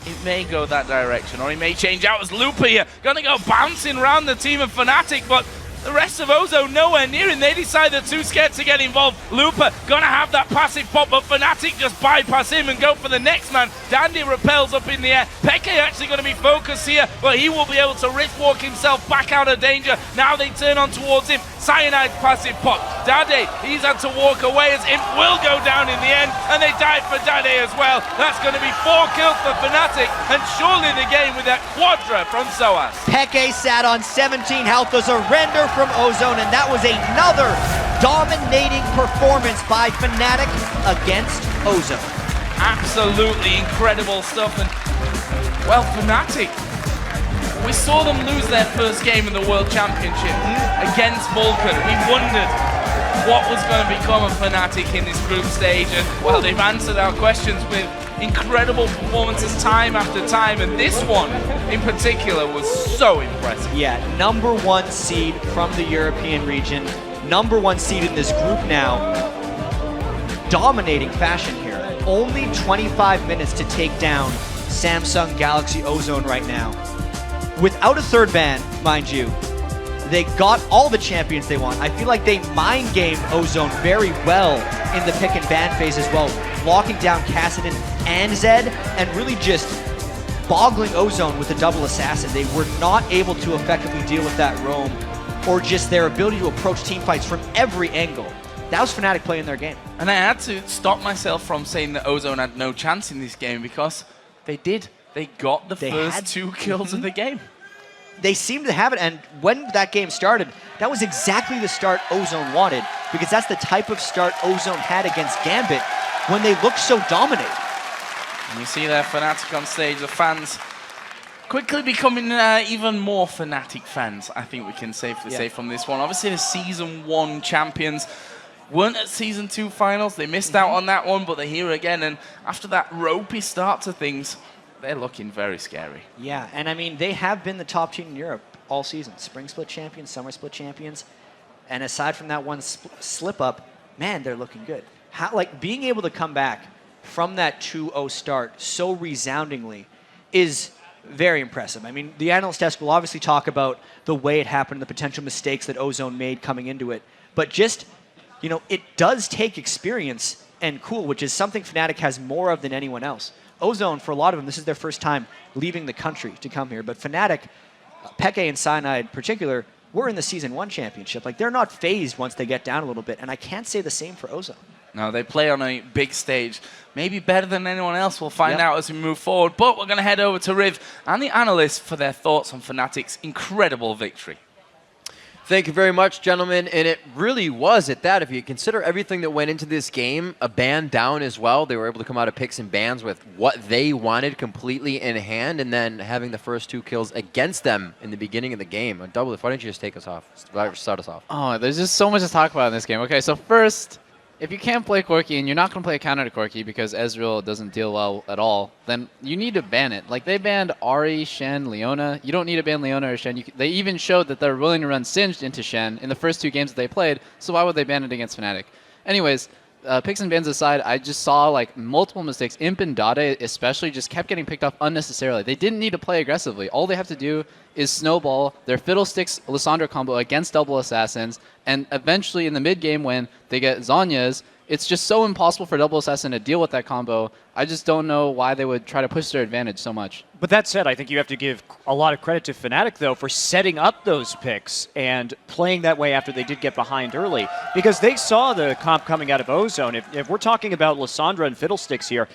It may go that direction, or he may change out as Looper here. Gonna go bouncing around the team of Fnatic, but the rest of Ozone nowhere near him. They decide they're too scared to get involved. Looper gonna have that passive pop, but Fnatic just bypass him and go for the next man. Dandy repels up in the air. Peke actually gonna be focused here, but he will be able to risk walk himself back out of danger. Now they turn on towards him. Cyanide passive pop. Dade, he's had to walk away as Imp will go down in the end, and they die for Dade as well. That's gonna be 4 kills for Fnatic, and surely the game with that quadra from sOAZ. Peke sat on 17 health. There's a render from Ozone, and that was another dominating performance by Fnatic against Ozone. Absolutely incredible stuff, and well, Fnatic, we saw them lose their first game in the World Championship against Vulcan. We wondered what was going to become of Fnatic in this group stage, and well, they've answered our questions with incredible performances time after time, and this one in particular was so impressive. Yeah, #1 seed from the European region, #1 seed in this group now, dominating fashion here. Only 25 minutes to take down Samsung Galaxy Ozone right now. Without a third ban, mind you, they got all the champions they want. I feel like they mind gamed Ozone very well in the pick and ban phase as well, locking down Kassadin and Zed, and really just boggling Ozone with a double assassin. They were not able to effectively deal with that roam or just their ability to approach team fights from every angle. That was Fnatic playing their game. And I had to stop myself from saying that Ozone had no chance in this game because they did. They got the first 2 kills of the game. They seemed to have it, and when that game started, that was exactly the start Ozone wanted, because that's the type of start Ozone had against Gambit when they looked so dominating. And you see there Fnatic on stage, the fans quickly becoming even more Fnatic fans, I think we can safely say from this one. Obviously the Season 1 champions weren't at Season 2 finals. They missed out on that one, but they're here again, and after that ropey start to things, they're looking very scary. Yeah, and I mean, they have been the top team in Europe all season. Spring Split champions, Summer Split champions. And aside from that one slip up, man, they're looking good. How, like, being able to come back from that 2-0 start so resoundingly is very impressive. I mean, the analyst desk will obviously talk about the way it happened, the potential mistakes that Ozone made coming into it. But just, you know, it does take experience and cool, which is something Fnatic has more of than anyone else. Ozone, for a lot of them, this is their first time leaving the country to come here. But Fnatic, Peke and Cyanide in particular, were in the Season 1 championship. Like, they're not phased once they get down a little bit. And I can't say the same for Ozone. No, they play on a big stage. Maybe better than anyone else. We'll find out as we move forward. But we're going to head over to Riv and the analysts for their thoughts on Fnatic's incredible victory. Thank you very much, gentlemen. And it really was at that. If you consider everything that went into this game, a ban down as well. They were able to come out of picks and bans with what they wanted completely in hand, and then having the first 2 kills against them in the beginning of the game. Double, why don't you just take us off? Start us off. Oh, there's just so much to talk about in this game. Okay, so first, if you can't play Corki and you're not going to play a counter to Corki because Ezreal doesn't deal well at all, then you need to ban it. Like, they banned Ahri, Shen, Leona. You don't need to ban Leona or Shen. They even showed that they're willing to run Singed into Shen in the first 2 games that they played, so why would they ban it against Fnatic? Anyways, picks and bans aside, I just saw like multiple mistakes. Imp and Dade especially just kept getting picked off unnecessarily. They didn't need to play aggressively. All they have to do is snowball their Fiddlesticks Lissandra combo against double assassins, and eventually in the mid game when they get Zhonya's, it's just so impossible for double assassin to deal with that combo. I just don't know why they would try to push their advantage so much. But that said, I think you have to give a lot of credit to Fnatic, though, for setting up those picks and playing that way after they did get behind early. Because they saw the comp coming out of Ozone. If we're talking about Lissandra and Fiddlesticks here,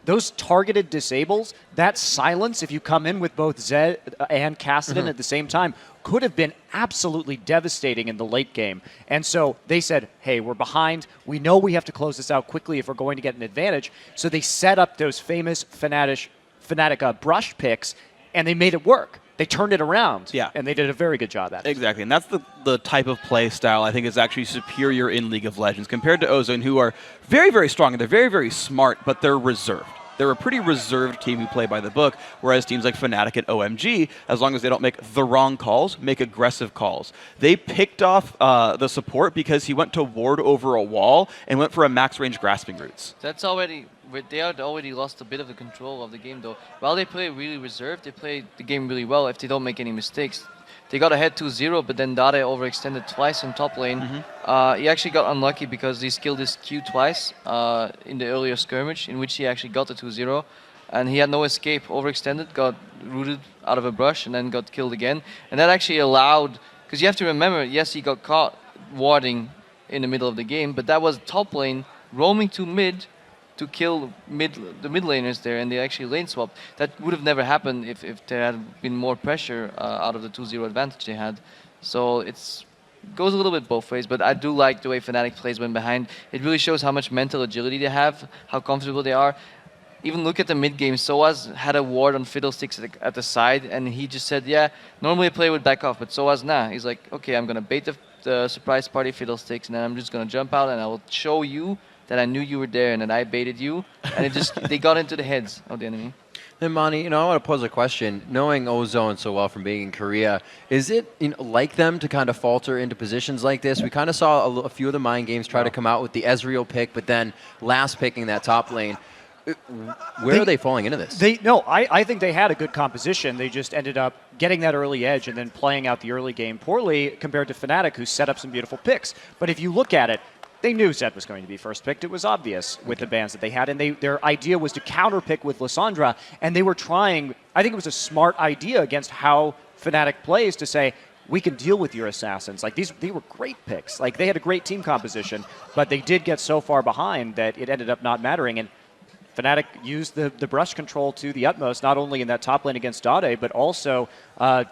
those targeted disables, that silence, if you come in with both Zed and Kassadin at the same time, could have been absolutely devastating in the late game. And so they said, hey, we're behind. We know we have to close this out quickly if we're going to get an advantage. So they set up those famous Fnatic brush picks, and they made it work. They turned it around, and they did a very good job at it. Exactly, and that's the type of play style I think is actually superior in League of Legends compared to Ozone, who are very, very strong, and they're very, very smart, but they're reserved. They're a pretty reserved team who play by the book, whereas teams like Fnatic and OMG, as long as they don't make the wrong calls, make aggressive calls. They picked off the support because he went to ward over a wall and went for a max range grasping roots. That's already, they had already lost a bit of the control of the game though. While they play really reserved, they play the game really well if they don't make any mistakes. They got ahead 2-0, but then Dade overextended twice in top lane. He actually got unlucky because he skilled his Q twice in the earlier skirmish, in which he actually got the 2-0. And he had no escape, overextended, got rooted out of a brush, and then got killed again. And that actually allowed, because you have to remember, yes, he got caught warding in the middle of the game, but that was top lane roaming to mid to kill the mid laners there, and they actually lane swapped. That would have never happened if there had been more pressure out of the 2-0 advantage they had. So it goes a little bit both ways, but I do like the way Fnatic plays when behind. It really shows how much mental agility they have, how comfortable they are. Even look at the mid game. sOAZ had a ward on Fiddlesticks at the side, and he just said, yeah, normally a player would back off, but sOAZ, nah. He's like, okay, I'm going to bait the surprise party Fiddlesticks, and then I'm just going to jump out, and I will show you that I knew you were there and that I baited you, and it just they got into the heads of the enemy. And Mani, I want to pose a question. Knowing Ozone so well from being in Korea, is it like them to kind of falter into positions like this? We kind of saw a few of the mind games try to come out with the Ezreal pick, but then last picking that top lane. Where are they falling into this? I think they had a good composition. They just ended up getting that early edge and then playing out the early game poorly compared to Fnatic, who set up some beautiful picks. But if you look at it, they knew Zed was going to be first picked. It was obvious with the bans that they had, and their idea was to counterpick with Lissandra, and they were trying, I think it was a smart idea against how Fnatic plays to say, we can deal with your assassins. Like they were great picks. Like they had a great team composition, but they did get so far behind that it ended up not mattering. And Fnatic used the brush control to the utmost, not only in that top lane against dade, but also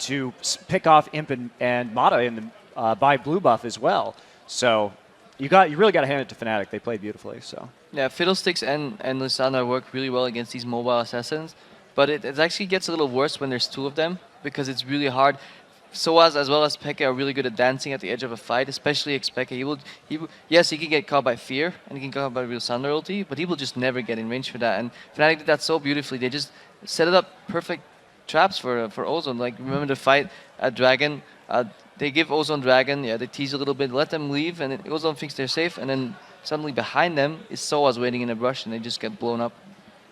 to pick off Imp and Mata in the by blue buff as well. So you really got to hand it to Fnatic. They played beautifully. So yeah, Fiddlesticks and Lissandra work really well against these mobile assassins, but it actually gets a little worse when there's two of them because it's really hard. sOAZ as well as Peke are really good at dancing at the edge of a fight, especially xPeke. Yes, he can get caught by Fear, and he can get caught by Lissandra ulti, but he will just never get in range for that. And Fnatic did that so beautifully. They just set it up perfect traps for Ozone. Like, remember the fight at Dragon? They give Ozone Dragon, they tease a little bit, let them leave, and Ozone thinks they're safe, and then suddenly behind them is sOAZ waiting in a brush, and they just get blown up.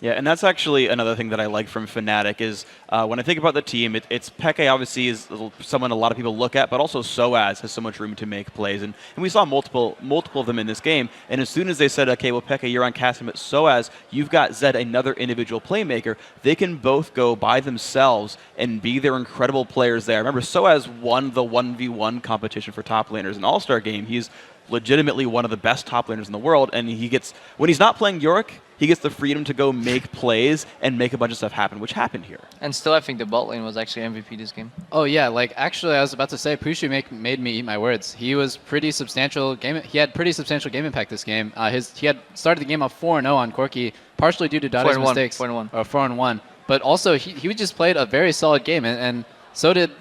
Yeah, and that's actually another thing that I like from Fnatic is when I think about the team, it's Peke obviously is someone a lot of people look at, but also sOAZ has so much room to make plays. And we saw multiple of them in this game. And as soon as they said, okay, well, Peke, you're on Kassadin, but sOAZ, you've got Zed, another individual playmaker. They can both go by themselves and be their incredible players there. Remember, sOAZ won the 1v1 competition for top laners in All-Star game. He's legitimately one of the best top laners in the world. And when he's not playing Yorick, he gets the freedom to go make plays and make a bunch of stuff happen, which happened here. And still, I think the bot lane was actually MVP this game. Oh yeah, like actually, I was about to say, Pushu made me eat my words. He was pretty substantial game. He had pretty substantial game impact this game. He had started the game off 4-0 on Corki, partially due to dade's mistakes. 4-1. Or 4-1. But also, he just played a very solid game, and so did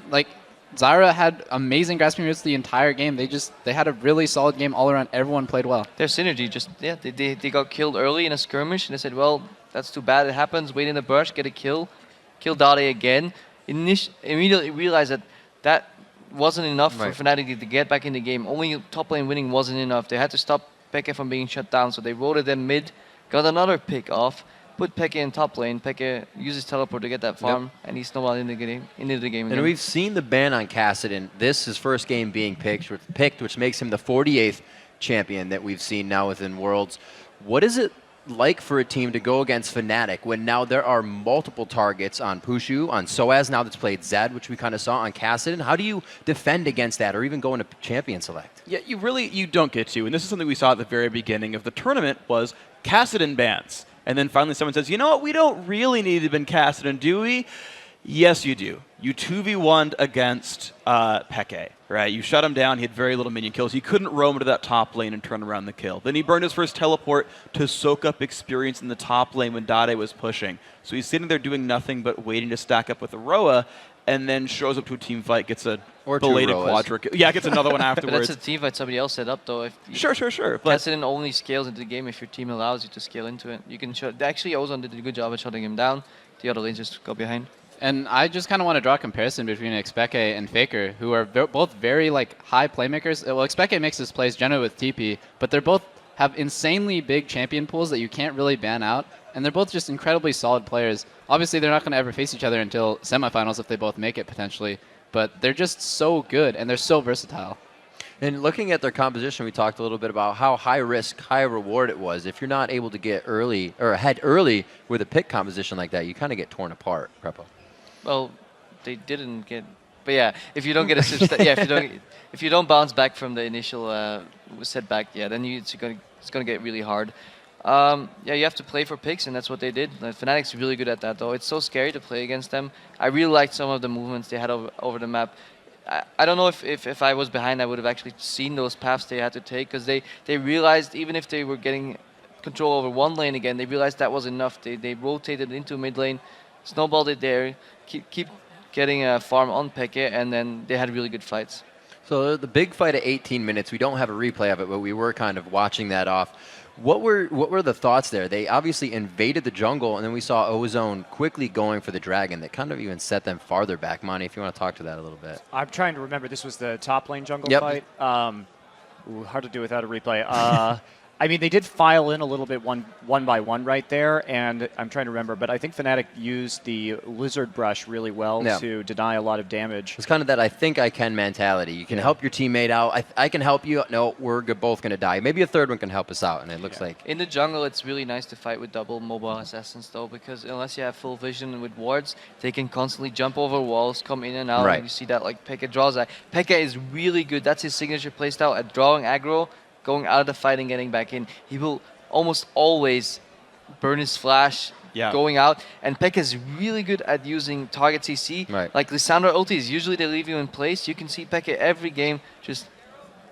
Zyra had amazing grasping routes the entire game. They had a really solid game all around. Everyone played well. Their synergy they got killed early in a skirmish, and they said, well, that's too bad. It happens. Wait in the brush, get a kill dade again. Immediately realized that wasn't enough for Fnatic to get back in the game. Only top lane winning wasn't enough. They had to stop Peke from being shut down, so they rotated them mid, got another pick off, put Peke in top lane. Peke uses teleport to get that farm, and he's snowballed into the game. And we've seen the ban on Kassadin. This is first game being picked, which makes him the 48th champion that we've seen now within Worlds. What is it like for a team to go against Fnatic when now there are multiple targets on Pushu, on sOAZ now that's played Zed, which we kind of saw on Kassadin? How do you defend against that or even go into champion select? Yeah, you don't get to. And this is something we saw at the very beginning of the tournament was Kassadin bans. And then finally someone says, you know what, we don't really need to ban Kassadin, do we? Yes, you do. You 2v1'd against Peke, right? You shut him down. He had very little minion kills. He couldn't roam into that top lane and turn around the kill. Then he burned his first teleport to soak up experience in the top lane when dade was pushing. So he's sitting there doing nothing but waiting to stack up with Aroa, and then shows up to a team fight, gets a belated quadra kill. Yeah, gets another one afterwards. But that's a team fight somebody else set up, though. Sure. But Kassadin only scales into the game if your team allows you to scale into it. You can actually, Ozone did a good job at shutting him down. The other lanes just go behind. And I just kind of want to draw a comparison between xPeke and Faker, who are both very high playmakers. Well, xPeke makes his plays generally with TP, but they're both have insanely big champion pools that you can't really ban out, and they're both just incredibly solid players. Obviously, they're not going to ever face each other until semifinals if they both make it potentially, but they're just so good and they're so versatile. And looking at their composition, we talked a little bit about how high risk, high reward it was. If you're not able to get early or ahead early with a pick composition like that, you kind of get torn apart. Prepo. Well, they didn't get, but yeah, if you don't get a if you don't bounce back from the initial setback, then it's gonna get really hard. You have to play for picks, and that's what they did. Fnatic's really good at that, though. It's so scary to play against them. I really liked some of the movements they had over the map. I don't know if I was behind, I would have actually seen those paths they had to take, because they realized even if they were getting control over one lane again, they realized that was enough. They rotated into mid lane, snowballed it there, keep getting a farm on Peke, and then they had really good fights. So the big fight at 18 minutes, we don't have a replay of it, but we were kind of watching that off. What were the thoughts there? They obviously invaded the jungle, and then we saw Ozone quickly going for the dragon. That kind of even set them farther back. Monty, if you want to talk to that a little bit. I'm trying to remember. This was the top lane jungle fight. Hard to do without a replay. I mean, they did file in a little bit one by one right there, and I'm trying to remember, but I think Fnatic used the lizard brush really well to deny a lot of damage. It's kind of that I think I can mentality. You can help your teammate out. I can help you. No, we're both going to die. Maybe a third one can help us out, and it looks like. In the jungle, it's really nice to fight with double mobile assassins, though, because unless you have full vision with wards, they can constantly jump over walls, come in and out. Right. And you see that like Peke draws that. Peke is really good. That's his signature playstyle at drawing aggro, going out of the fight and getting back in. He will almost always burn his flash going out. And Peke is really good at using target CC. Right. Like Lissandra ultis, usually they leave you in place. You can see Peke every game just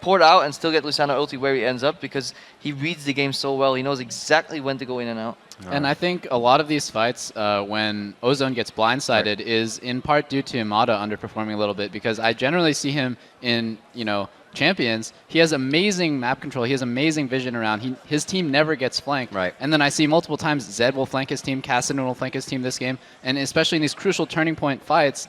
pour it out and still get Lissandra ulti where he ends up because he reads the game so well. He knows exactly when to go in and out. And I think a lot of these fights, when Ozone gets blindsided, is in part due to Imada underperforming a little bit, because I generally see him in, champions. He has amazing map control. He has amazing vision around. His team never gets flanked. Right. And then I see multiple times Zed will flank his team, Kassadin will flank his team this game, and especially in these crucial turning point fights,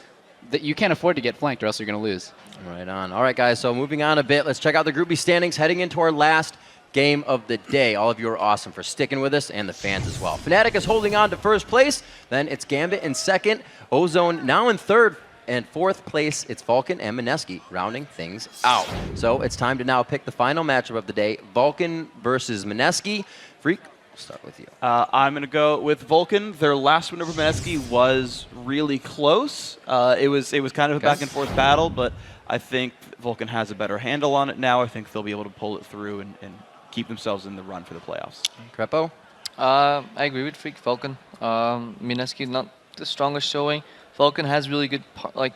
that you can't afford to get flanked or else you're going to lose. Right on. All right, guys, so moving on a bit, let's check out the Group B standings heading into our last game of the day. All of you are awesome for sticking with us, and the fans as well. Fnatic is holding on to first place. Then it's Gambit in second. Ozone now in third. And fourth place, it's Vulcan and Mineski rounding things out. So it's time to now pick the final matchup of the day. Vulcan versus Mineski. Freak, we'll start with you. I'm going to go with Vulcan. Their last win over Mineski was really close. It was kind of a back and forth battle, but I think Vulcan has a better handle on it now. I think they'll be able to pull it through and keep themselves in the run for the playoffs. Crepo? I agree with Freak. Vulcan. Mineski not the strongest showing. Vulcan has really good,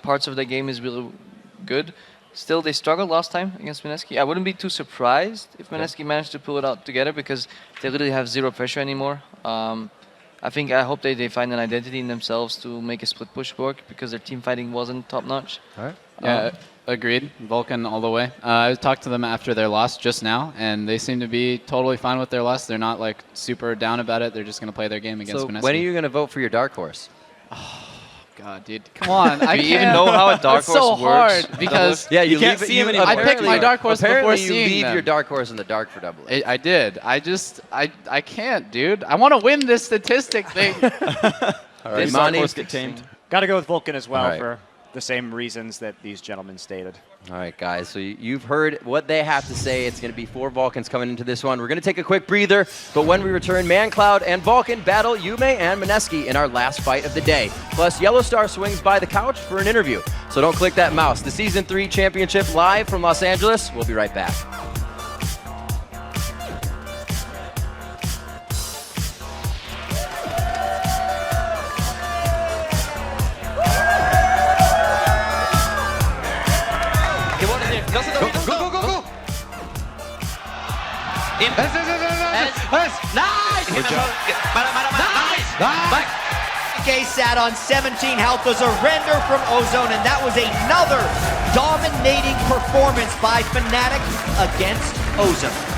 parts of the game is really good. Still, they struggled last time against Mineski. I wouldn't be too surprised if Mineski managed to pull it out together because they literally have zero pressure anymore. I hope they find an identity in themselves to make a split push work because their team fighting wasn't top notch. All right. Yeah, agreed. Vulcan all the way. I talked to them after their loss just now, and they seem to be totally fine with their loss. They're not super down about it. They're just going to play their game against Mineski. So when are you going to vote for your dark horse? God, dude, come on! Do you even know how a dark horse so works? hard because you can't leave see him I picked my dark horse before you seeing leave them. your dark horse in the dark for double. I did. I can't, dude. I want to win this statistic thing. All right, dark horse get tamed. Got to go with Vulcan as well All right. for the same reasons that these gentlemen stated. All right, guys, so you've heard what they have to say. It's going to be 4 Vulcans coming into this one. We're going to take a quick breather, but when we return, ManCloud and Vulcan battle Yume and Mineski in our last fight of the day. Plus, Yellow Star swings by the couch for an interview. So don't click that mouse. The Season 3 Championship live from Los Angeles. We'll be right back. Nice! Nice! FNC sat on 17 health, a surrender from Ozone, and that was another dominating performance by Fnatic against Ozone.